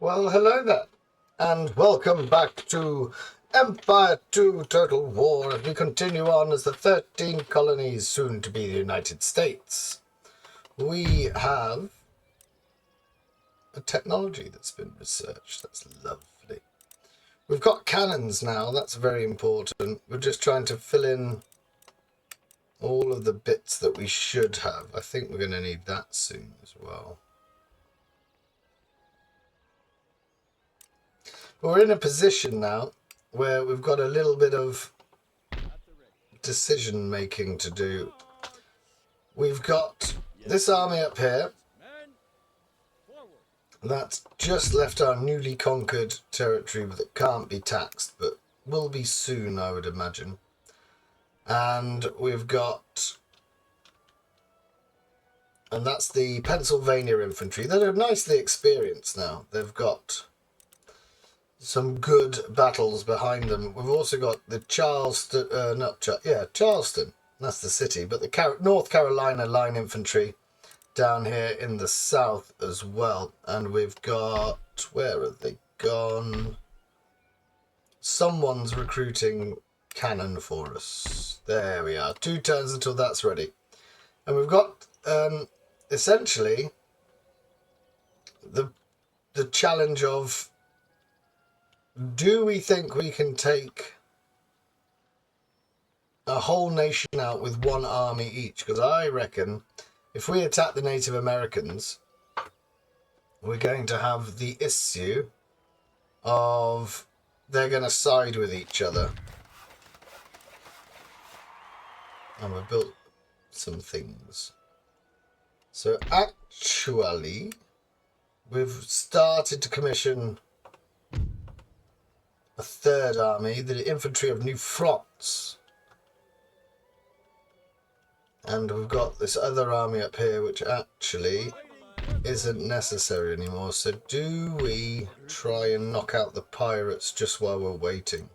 Well, hello there, and welcome back to Empire 2 Total War as we continue on as the 13 colonies, soon to be the United States. We have a technology that's been researched. That's lovely. We've got cannons now. That's very important. We're just trying to fill in all of the bits that we should have. I think we're going to need that soon as well. We're in a position now where we've got a little bit of decision making to do. We've got this army up here that's just left our newly conquered territory that can't be taxed, but will be soon, I would imagine. And we've got, and that's the Pennsylvania infantry that are nicely experienced now. They've got some good battles behind them. We've also got the Charleston, Charleston, that's the city, but the North Carolina line infantry down here in the south as well. And we've got, where have they gone? Someone's recruiting cannon for us. There we are. 2 turns until that's ready. And we've got essentially the challenge of, do we think we can take a whole nation out with one army each? Because I reckon if we attack the Native Americans, we're going to have the issue of they're going to side with each other. And we've built some things. So actually, we've started to commission a third army, the infantry of New France. And we've got this other army up here, which actually isn't necessary anymore. So do we try and knock out the pirates just while we're waiting?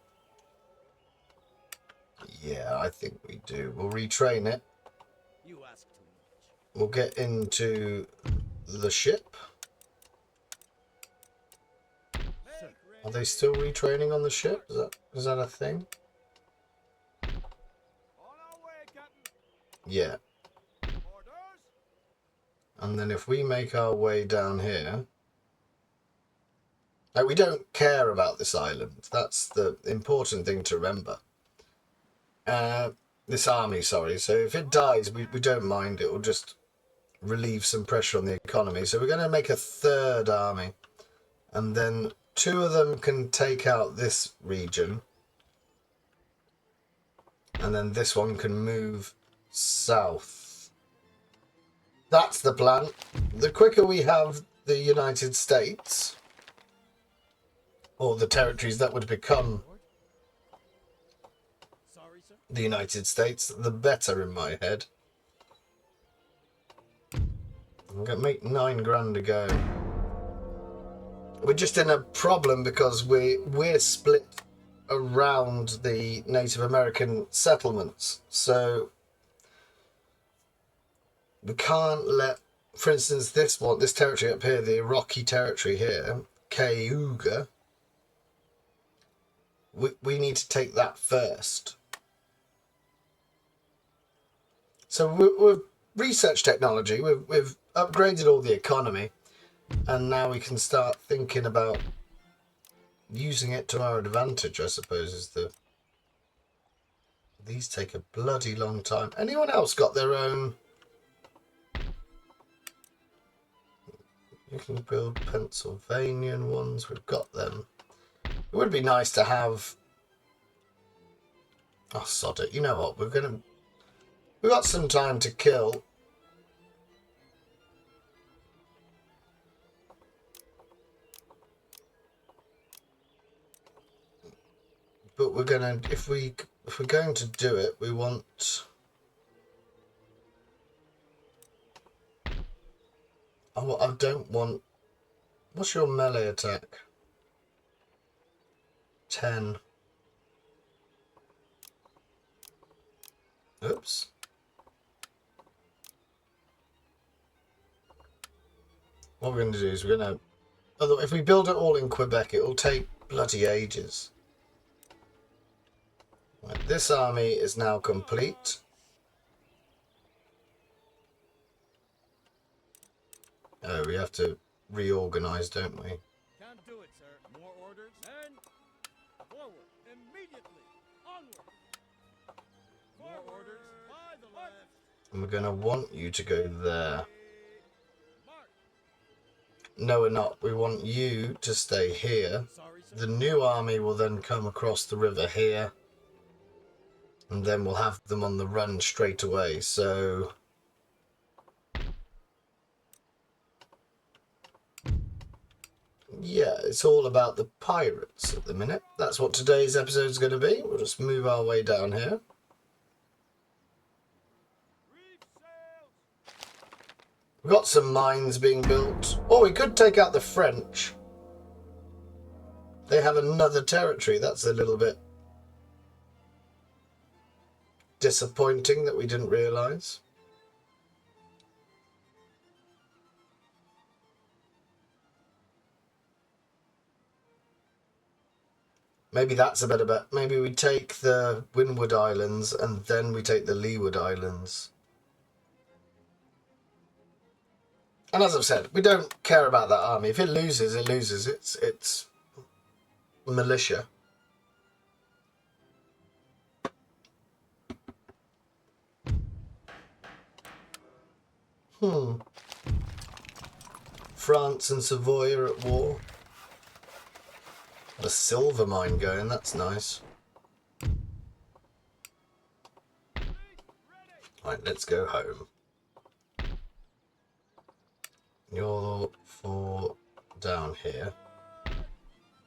Yeah, I think we do. We'll retrain it. We'll get into the ship. Are they still retraining on the ship? Is that a thing? Yeah. And then if we make our way down here, like, we don't care about this island. That's the important thing to remember. This army, sorry. So if it dies, we don't mind. It will just relieve some pressure on the economy. So we're going to make a third army. And then 2 of them can take out this region. And then this one can move south. That's the plan. The quicker we have the United States, or the territories that would become the United States, the better in my head. I'm going to make 9 grand to go. We're just in a problem because we're split around the Native American settlements. So we can't let, for instance, this territory up here, the Iraqi territory here, Cayuga, we need to take that first. So we've researched technology, we've upgraded all the economy, and now we can start thinking about using it to our advantage, I suppose, is the... These take a bloody long time. Anyone else got their own... You can build Pennsylvanian ones. We've got them. It would be nice to have... Oh, sod it. You know what? We've got some time to kill. But we're gonna, if we're going to do it, we want... Oh, I don't want... What's your melee attack? 10. Oops. What we're going to do is we're going to Although if we build it all in Quebec, it will take bloody ages. Right, this army is now complete. Oh, we have to reorganize, don't we? Can't do it, sir. More orders. Men, forward. Immediately. Onward. More orders. By the left. And we're going to want you to go there. March. No, we're not. We want you to stay here. Sorry, sir. The new army will then come across the river here. And then we'll have them on the run straight away. So yeah, it's all about the pirates at the minute. That's what today's episode is going to be. We'll just move our way down here. We've got some mines being built. Or we could take out the French. They have another territory. That's a little bit disappointing that we didn't realise. Maybe that's a better bet. Maybe we take the Windward Islands and then we take the Leeward Islands. And as I've said, we don't care about that army. If it loses, it loses. It's militia. France and Savoy are at war. A silver mine going, that's nice. Right, let's go home. You're for down here.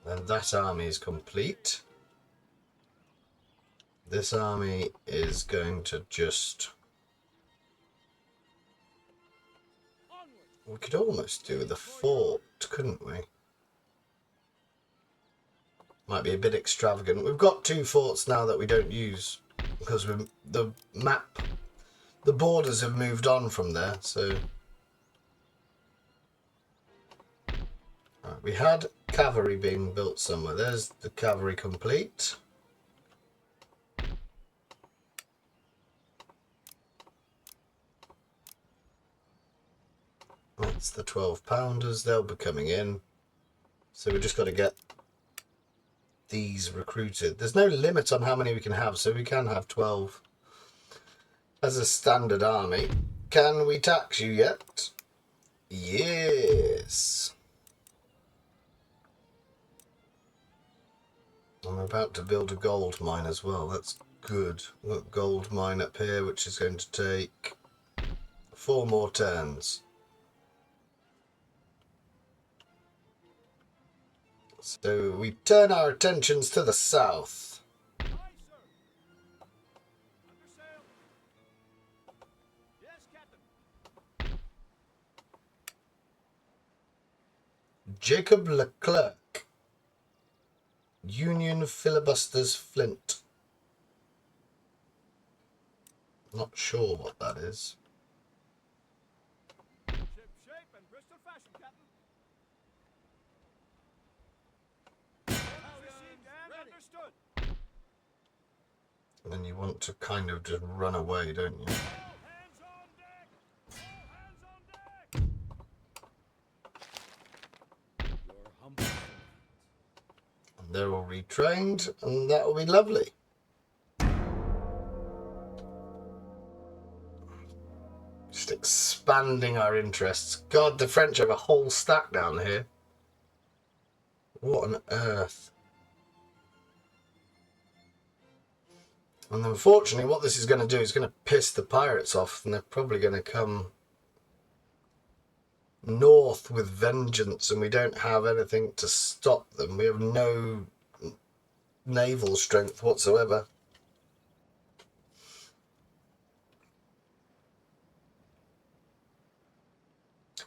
And that army is complete. This army is going to just... We could almost do with a fort, couldn't we? Might be a bit extravagant. We've got 2 forts now that we don't use because the borders have moved on from there. So right, we had cavalry being built somewhere. There's the cavalry complete. That's the 12-pounders. They'll be coming in. So we've just got to get these recruited. There's no limit on how many we can have, so we can have 12 as a standard army. Can we tax you yet? Yes. I'm about to build a gold mine as well. That's good. We've got a gold mine up here, which is going to take 4 more turns. So we turn our attentions to the south. Aye, sir. Under sail. Yes, Captain. Jacob Leclerc. Union Filibusters Flint. Not sure what that is. Ship shape and Bristol fashion, Captain. Received and understood. And then you want to kind of just run away, don't you? All hands on deck. All hands on deck. Your humble servant. And they're all retrained, and that will be lovely. Just expanding our interests. God, the French have a whole stack down here. What on earth? And unfortunately, what this is going to do is going to piss the pirates off, and they're probably going to come north with vengeance, and we don't have anything to stop them. We have no naval strength whatsoever.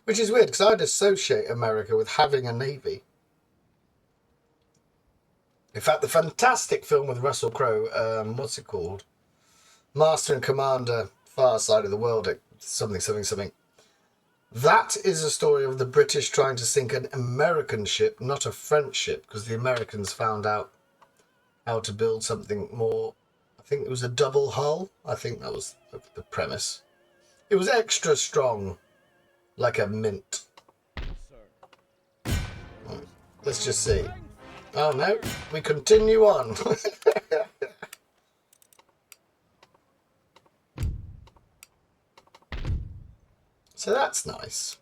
Which is weird, because I'd associate America with having a navy. In fact, the fantastic film with Russell Crowe, what's it called? Master and Commander, Far Side of the World, something. That is a story of the British trying to sink an American ship, not a French ship, because the Americans found out how to build something more. I think it was a double hull. I think that was the premise. It was extra strong, like a mint. Sir. Right, let's just see. Oh no, we continue on. So that's nice.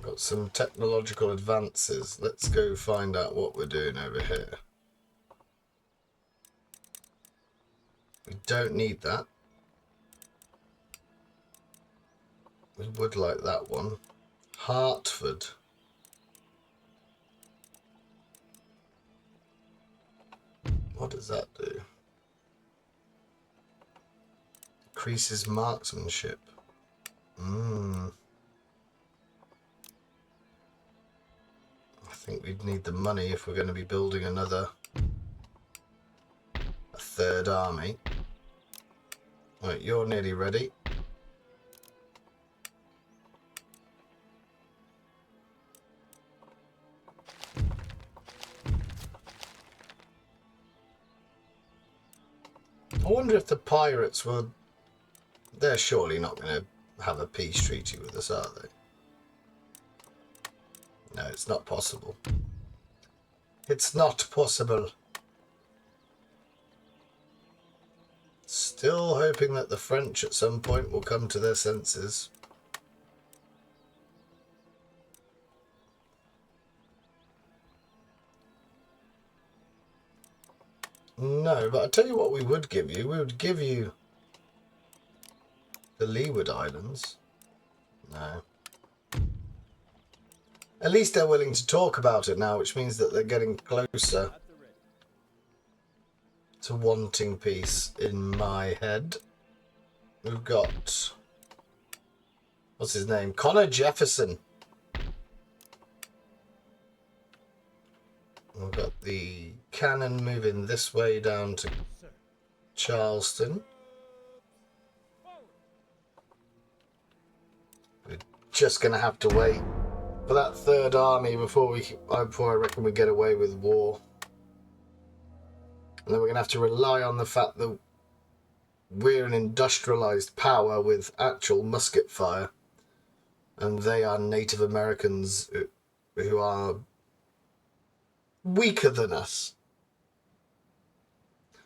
Got some technological advances. Let's go find out what we're doing over here. We don't need that. We would like that one. Hartford. What does that do? Increases marksmanship. I think we'd need the money if we're going to be building a third army. Right, you're nearly ready. I wonder if the pirates will... They're surely not going to have a peace treaty with us, are they? No, it's not possible. It's not possible. Still hoping that the French at some point will come to their senses. No, but I tell you what we would give you. We would give you the Leeward Islands. No. At least they're willing to talk about it now, which means that they're getting closer to wanting peace in my head. We've got... What's his name? Connor Jefferson. We've got the cannon moving this way down to Charleston. We're just going to have to wait for that third army before I reckon we get away with war. And then we're going to have to rely on the fact that we're an industrialized power with actual musket fire. And they are Native Americans who are weaker than us.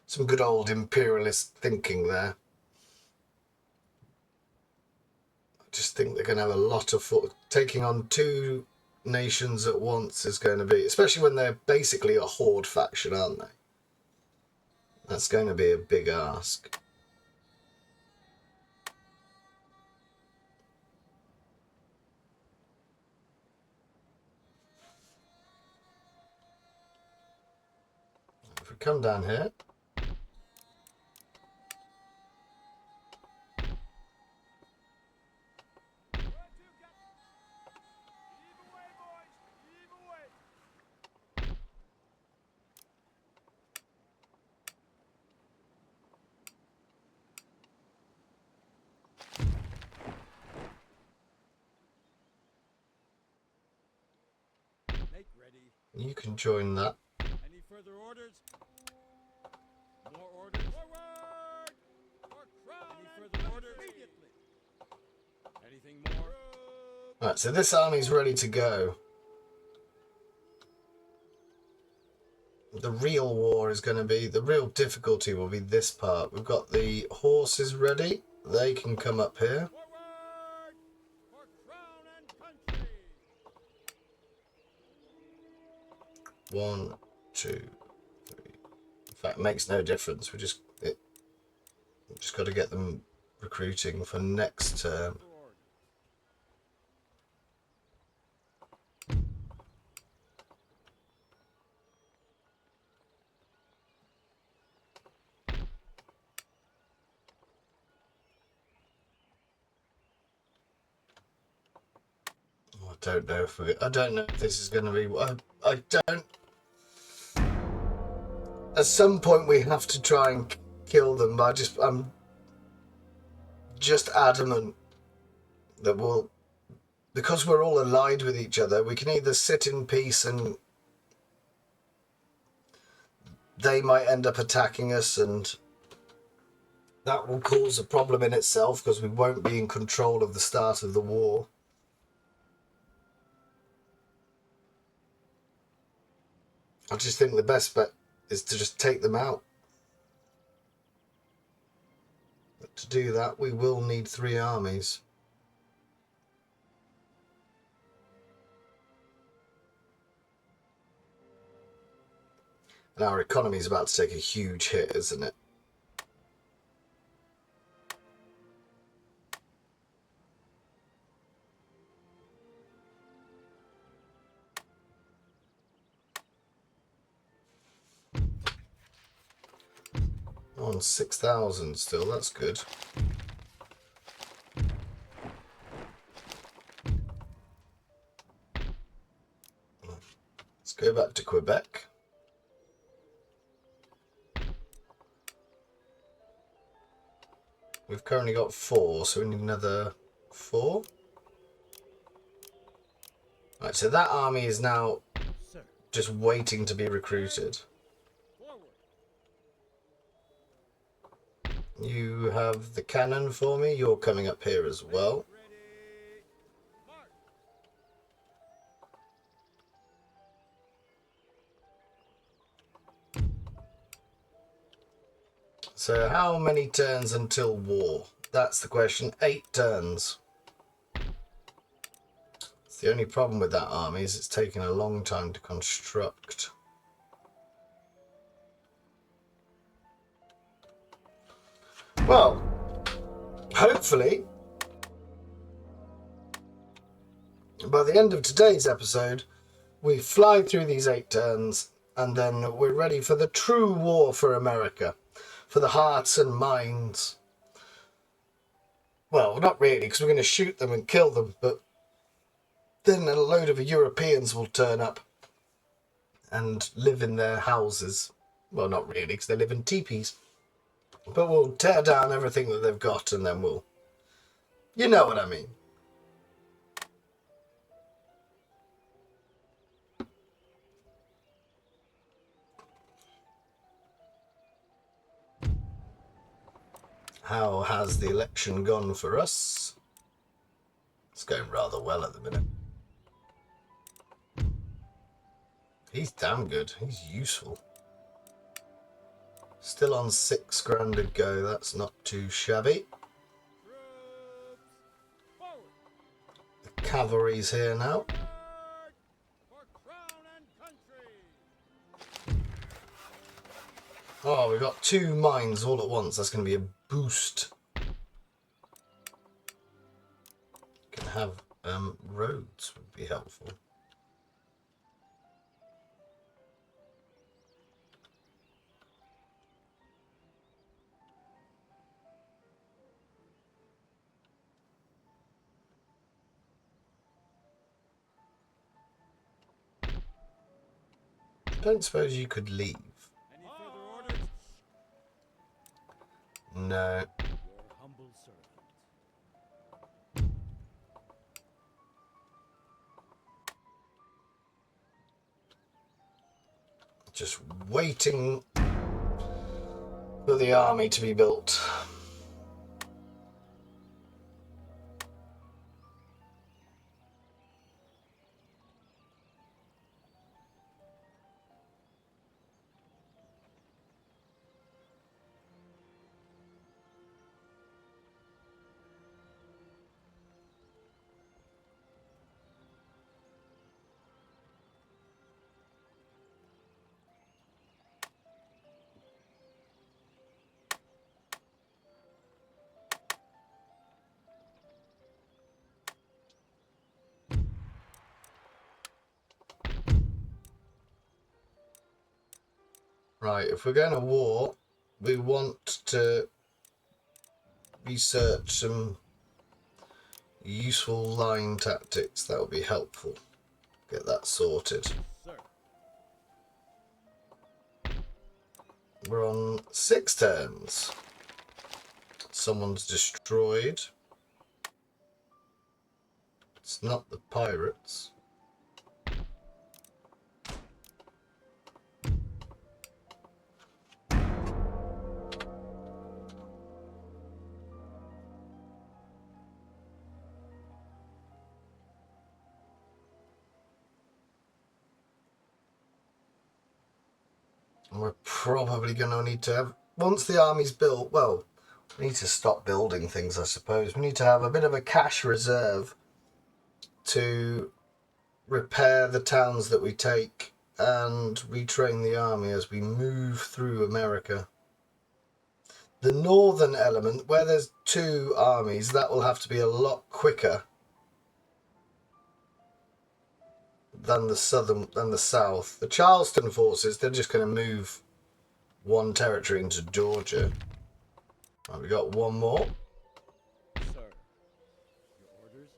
Some good old imperialist thinking there. I just think they're going to have a lot of taking on two nations at once is going to be, especially when they're basically a horde faction, aren't they? That's going to be a big ask. If we come down here, Make ready. you can join that. Any further orders? More orders. Forward! For crown. Any further orders? Immediately. Anything more? Right, so this army's ready to go. The real war is going to be, the real difficulty will be this part. We've got the horses ready. They can come up here. Forward! For crown and country. 1, 2, 3. In fact, it makes no difference. We just got to get them recruiting for next term. I don't know if this is going to be. I don't. At some point, we have to try and kill them, but I'm just adamant that because we're all allied with each other, we can either sit in peace and they might end up attacking us, and that will cause a problem in itself because we won't be in control of the start of the war. I just think the best bet is to just take them out. But to do that, we will need 3 armies. And our economy is about to take a huge hit, isn't it? On 6,000 still, that's good. Let's go back to Quebec. We've currently got 4, so we need another 4. Right, so that army is now just waiting to be recruited. You have the cannon for me. You're coming up here as well. So how many turns until war? That's the question. 8 turns. It's the only problem with that army is it's taking a long time to construct. Well, hopefully, by the end of today's episode, we fly through these 8 turns and then we're ready for the true war for America, for the hearts and minds. Well, not really, because we're going to shoot them and kill them, but then a load of Europeans will turn up and live in their houses. Well, not really, because they live in teepees. But we'll tear down everything that they've got and then we'll... You know what I mean. How has the election gone for us? It's going rather well at the minute. He's damn good. He's useful. Still on 6 grand to go. That's not too shabby. The cavalry's here now. Oh, we've got 2 mines all at once. That's going to be a boost. Can have roads would be helpful. Don't suppose you could leave. Any further orders? No. Your humble servant. Just waiting for the army to be built. Right, if we're going to war, we want to research some useful line tactics. That would be helpful. Get that sorted. Sir. We're on 6 turns. Someone's destroyed. It's not the pirates. We're probably going to need to have, once the army's built, well, we need to stop building things, I suppose. We need to have a bit of a cash reserve to repair the towns that we take and retrain the army as we move through America. The northern element, where there's 2 armies, that will have to be a lot quicker than the south. The Charleston forces, they're just going to move 1 territory into Georgia. Right, we got 1 more. Sir, your orders?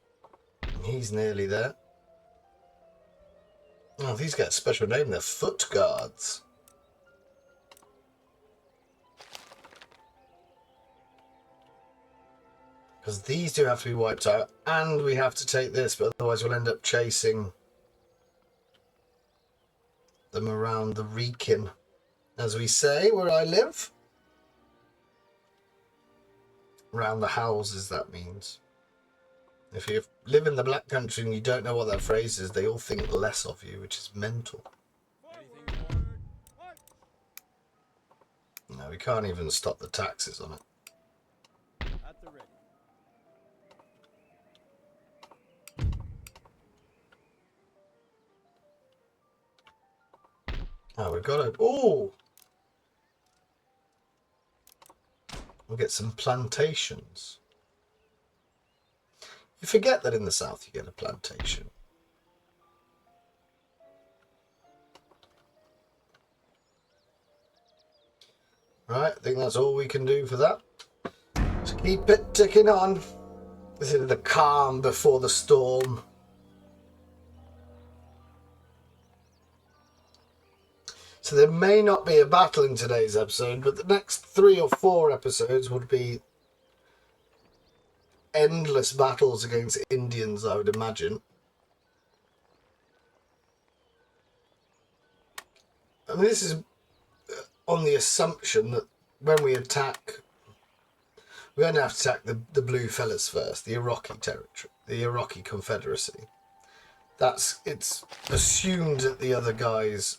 He's nearly there. Oh, these get a special name. They're foot guards. Because these 2 have to be wiped out, and we have to take this, but otherwise we'll end up chasing them around the Wrekin, as we say, where I live. Around the houses, that means. If you live in the Black Country and you don't know what that phrase is, they all think less of you, which is mental. Anything more? No, we can't even stop the taxes on it. At the ready. Oh, we've got to... Oh! We'll get some plantations. You forget that in the south you get a plantation. Right, I think that's all we can do for that. Just keep it ticking on. This is the calm before the storm. So there may not be a battle in today's episode, but the next 3 or 4 episodes would be endless battles against Indians, I would imagine. I mean, this is on the assumption that when we attack, we're going to have to attack the blue fellas first, the Iraqi territory, the Iraqi Confederacy. It's assumed that the other guys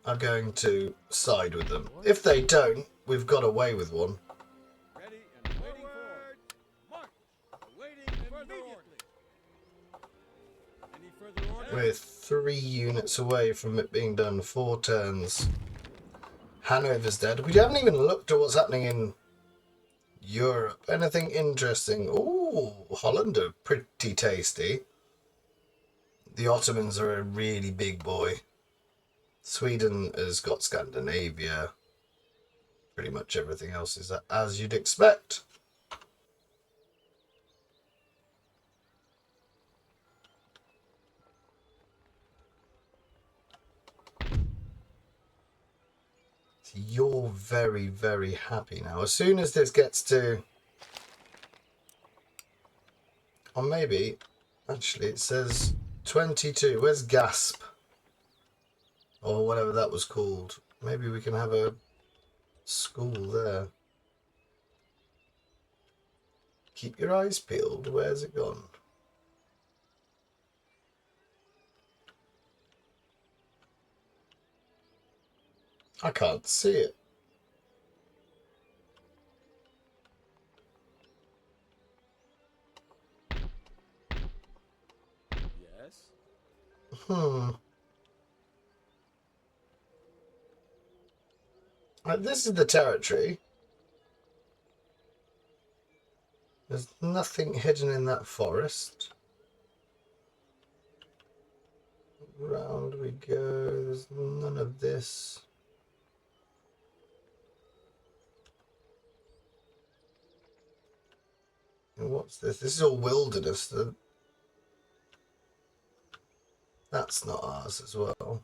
are going to side with them. If they don't, we've got away with one. Ready and waiting for march. Waiting immediately. Any further orders? We're 3 units away from it being done. 4 turns. Hanover's dead. We haven't even looked at what's happening in Europe. Anything interesting? Ooh, Holland are pretty tasty. The Ottomans are a really big boy. Sweden has got Scandinavia. Pretty much everything else is as you'd expect. You're very, very happy now. As soon as this gets to... Or maybe... Actually, it says 22. Where's Gasp? Or whatever that was called. Maybe we can have a school there. Keep your eyes peeled. Where's it gone? I can't see it. Yes. This is the territory. There's nothing hidden in that forest. Round we go. There's none of this. And what's this? This is all wilderness. That's not ours as well.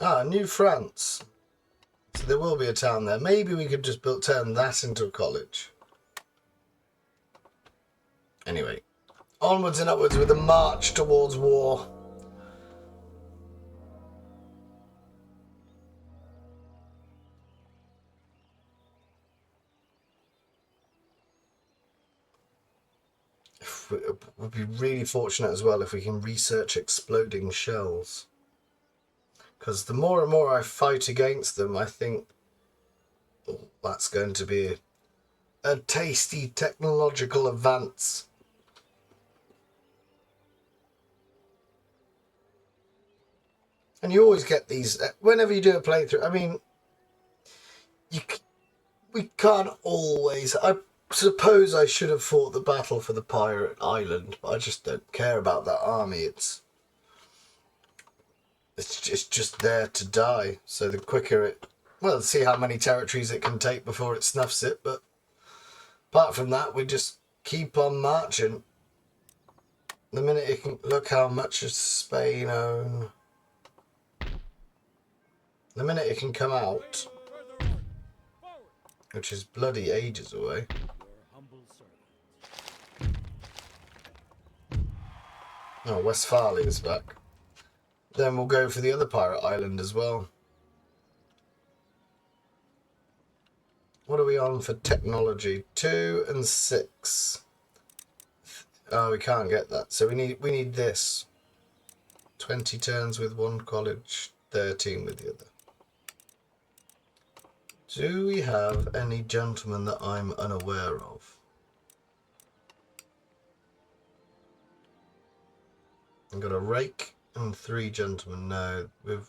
Ah, New France. So there will be a town there. Maybe we could just turn that into a college. Anyway, onwards and upwards with a march towards war. We'd be really fortunate as well if we can research exploding shells. Because the more and more I fight against them, I think that's going to be a tasty technological advance. And you always get these, whenever you do a playthrough, I mean, we can't always, I suppose I should have fought the battle for the pirate island, but I just don't care about that army. It's just there to die. So the quicker it, well, see how many territories it can take before it snuffs it. But apart from that, we just keep on marching. The minute it can, look how much does Spain own. The minute it can come out, which is bloody ages away. Oh, Westphalia's back. Then we'll go for the other pirate island as well. What are we on for technology? 2 and 6. Oh, we can't get that. So we need this. 20 turns with one college, 13 with the other. Do we have any gentlemen that I'm unaware of? I've got a rake and 3 gentlemen. No, we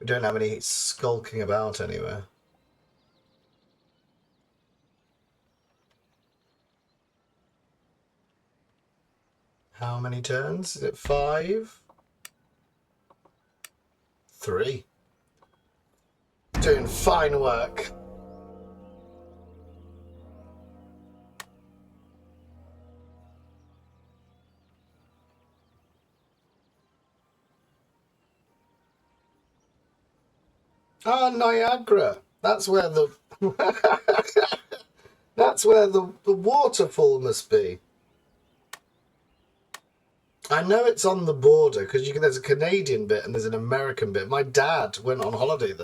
don't have any skulking about anywhere. How many turns? Is it 5? 3. Doing fine work. Ah, Niagara. That's where the that's where the waterfall must be. I know it's on the border because there's a Canadian bit and there's an American bit. My dad went on holiday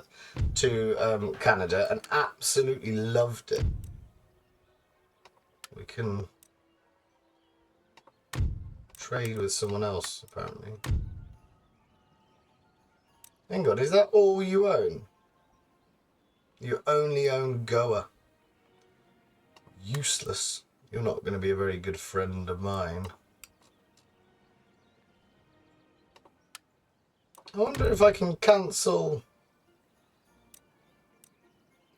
to Canada and absolutely loved it. We can trade with someone else, apparently. Hang on, is that all you own? You only own Goa. Useless. You're not going to be a very good friend of mine. I wonder if I can cancel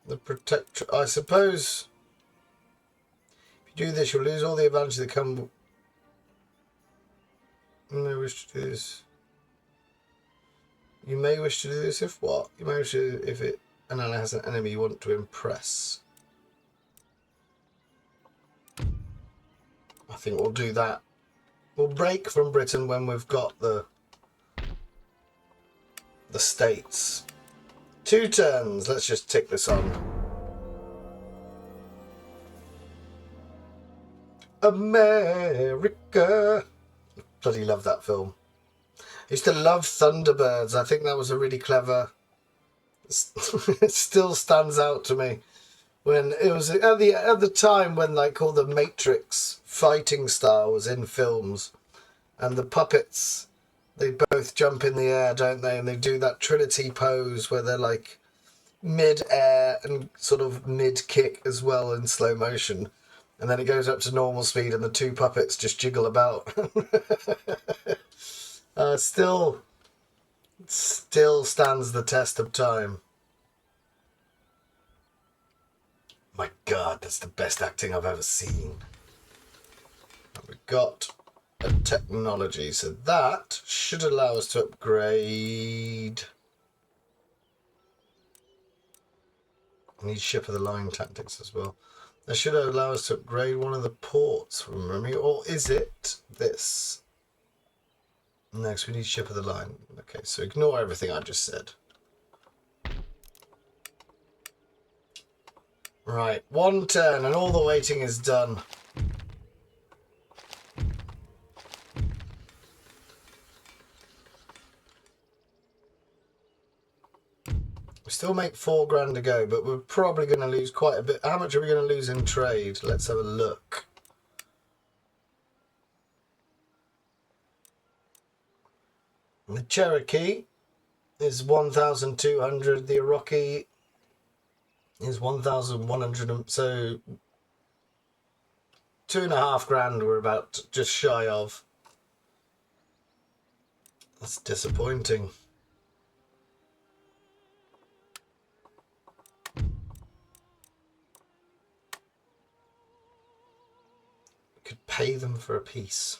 the protector. I suppose if you do this, you'll lose all the advantages that come. You may wish to do this. You may wish to do this if what? You may wish to if an ally has an enemy you want to impress. I think we'll do that. We'll break from Britain when we've got the states. 2 turns. Let's just tick this on. America. Bloody love that film. I used to love Thunderbirds. I think that was a really clever. It still stands out to me. When it was at the time when like all the Matrix fighting style was in films, and the puppets, they both jump in the air, don't they? And they do that Trinity pose where they're like mid-air and sort of mid-kick as well in slow motion. And then it goes up to normal speed and the 2 puppets just jiggle about. Still stands the test of time. My God, that's the best acting I've ever seen. We've got a technology, so that should allow us to upgrade. I need ship of the line tactics as well. That should allow us to upgrade one of the ports from memory, or is it this? Next, we need ship of the line. Okay, so ignore everything I just said. Right, 1 turn and all the waiting is done. We still make 4 grand to go, but we're probably going to lose quite a bit. How much are we going to lose in trade? Let's have a look. The Cherokee is 1,200. The Iraqi is 1,100. So 2.5 grand we're about just shy of. That's disappointing. We could pay them for a piece.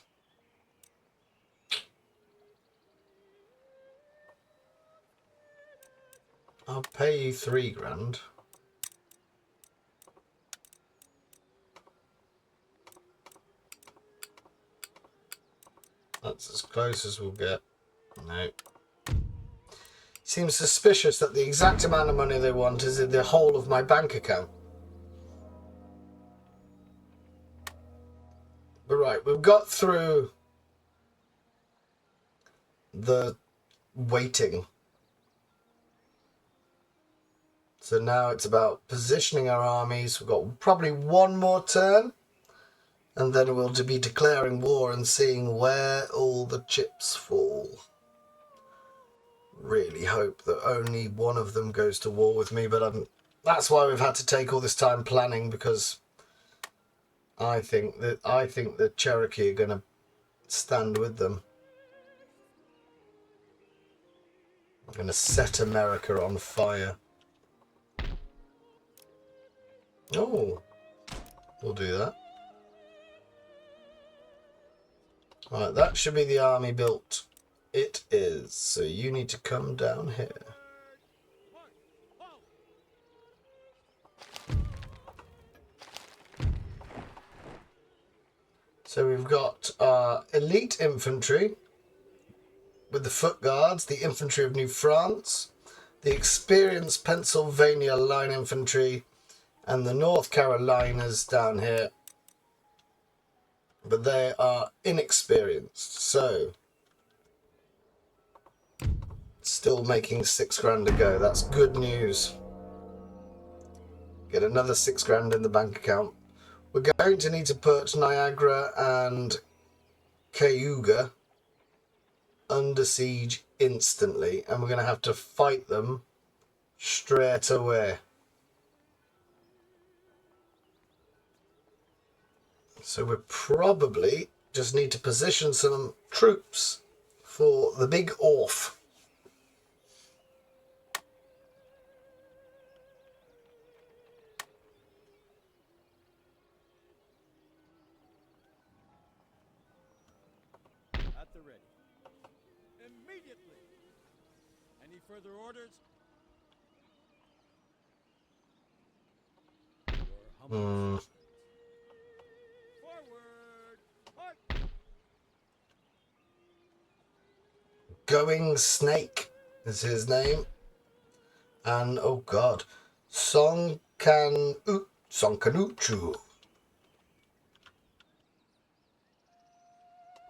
I'll pay you 3 grand. That's as close as we'll get. No. Seems suspicious that the exact amount of money they want is in the whole of my bank account. But right, we've got through the waiting. So now it's about positioning our armies. We've got probably 1 more turn, and then we'll be declaring war and seeing where all the chips fall. Really hope that only one of them goes to war with me, but that's why we've had to take all this time planning, because I think the Cherokee are going to stand with them. I'm going to set America on fire. Oh, we'll do that. Right, that should be the army built. It is. So you need to come down here. So we've got our elite infantry with the foot guards, the infantry of New France, the experienced Pennsylvania line infantry, and the North Carolinas down here. But they are inexperienced, so still making 6 grand to go. That's good news. Get another 6 grand in the bank account. We're going to need to put Niagara and Cayuga under siege instantly, and we're going to have to fight them straight away. So we probably just need to position some troops for the big off. At the ready. Immediately. Any further orders? Your humble servant. Forward. March. Going Snake is his name. And, oh God, Sonkanuchu.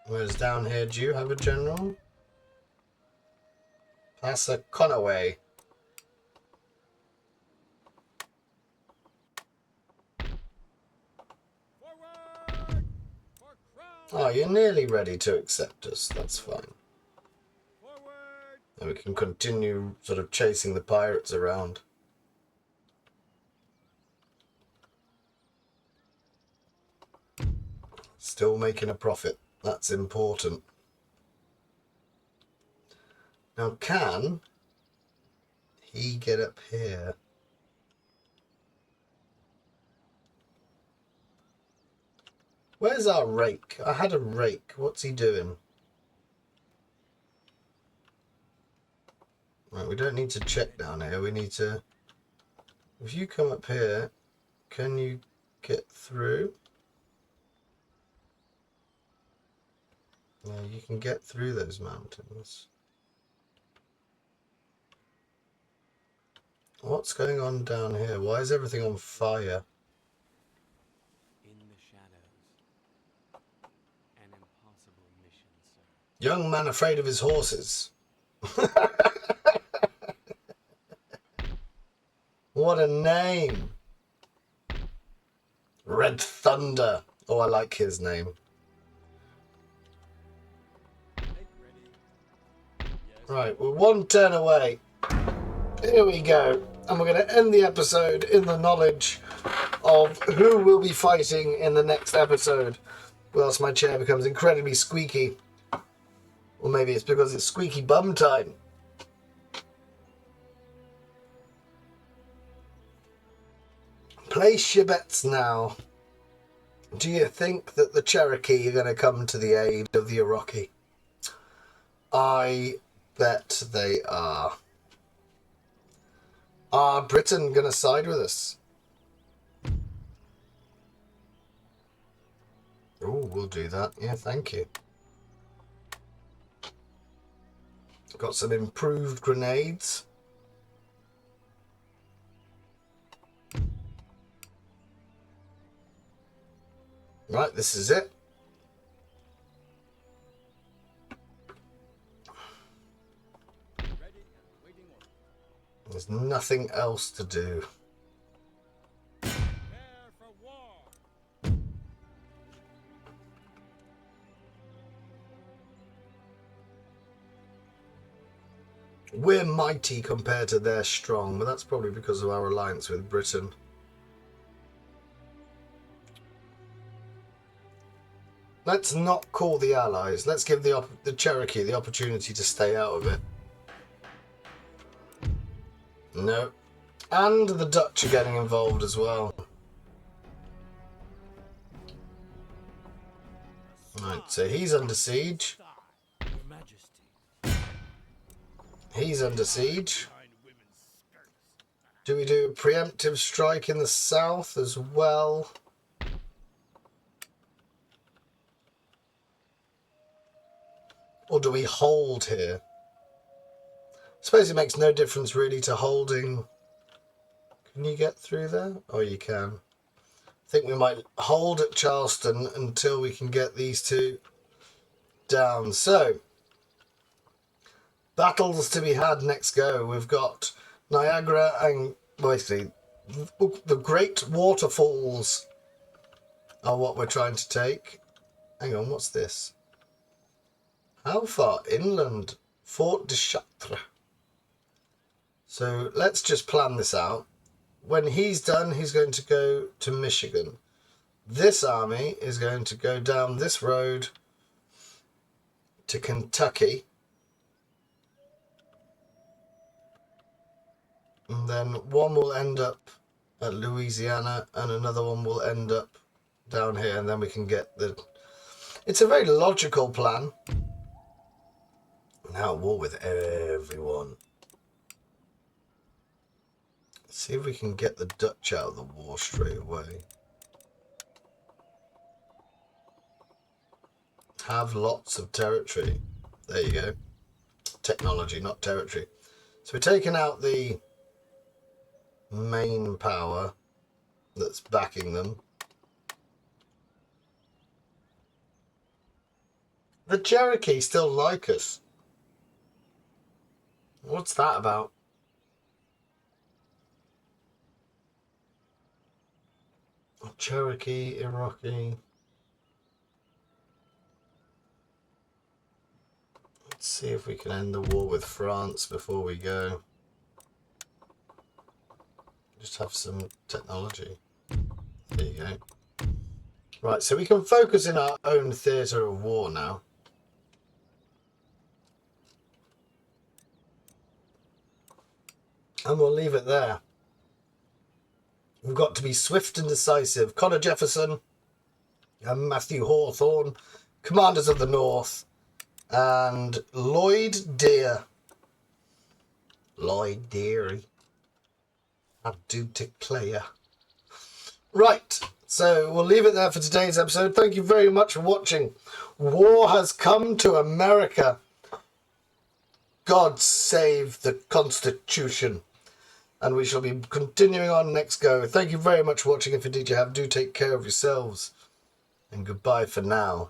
Where's down here? Do you have a general? Passer Conaway. Forward. For crown. Oh, you're nearly ready to accept us. That's fine. Forward. And we can continue sort of chasing the pirates around. Still making a profit. That's important. Now, can he get up here? Where's our rake? I had a rake. What's he doing? Right, we don't need to check down here. We need to... If you come up here, can you get through? Yeah, you can get through those mountains. What's going on down here? Why is everything on fire? In the shadows. An impossible mission, sir. Young man afraid of his horses. What a name. Red Thunder. Oh, I like his name. Right, we're one turn away. Here we go. And we're going to end the episode in the knowledge of who will be fighting in the next episode. Whilst my chair becomes incredibly squeaky. Or maybe it's because it's squeaky bum time. Place your bets now. Do you think that the Cherokee are going to come to the aid of the Iraqi? I bet they are. Are Britain going to side with us? Oh, we'll do that. Yeah, thank you. Got some improved grenades. Right, this is it. There's nothing else to do. Prepare for war. We're mighty compared to their strong, but that's probably because of our alliance with Britain. Let's not call the Allies. Let's give the Cherokee the opportunity to stay out of it. No. And the Dutch are getting involved as well. Right, so he's under siege. Your Majesty. He's under siege. Do we do a preemptive strike in the south as well? Or do we hold here? I suppose it makes no difference really to holding. Can you get through there? Oh, you can. I think we might hold at Charleston until we can get these two down. So, battles to be had next go. We've got Niagara and basically the great waterfalls are what we're trying to take. Hang on, what's this? How far inland? Fort de Chartres. So let's just plan this out. When he's done, he's going to go to Michigan. This army is going to go down this road to Kentucky. And then one will end up at Louisiana and another one will end up down here. And then we can get the... It's a very logical plan. Now at war with everyone. Let's see if we can get the Dutch out of the war straight away. Have lots of territory. There you go. Technology, not territory. So we're taking out the main power that's backing them. The Cherokee still like us. What's that about? Cherokee, Iraqi. Let's see if we can end the war with France before we go. Just have some technology. There you go. Right, so we can focus in our own theatre of war now. And we'll leave it there. We've got to be swift and decisive. Connor Jefferson and Matthew Hawthorne, commanders of the North, and Lloyd Deere. Lloyd Deary. I do declare. Right, So we'll leave it there for today's episode. Thank you very much for watching. War has come to America. God save the Constitution. And we shall be continuing on next go. Thank you very much for watching. If indeed you have, do take care of yourselves. And goodbye for now.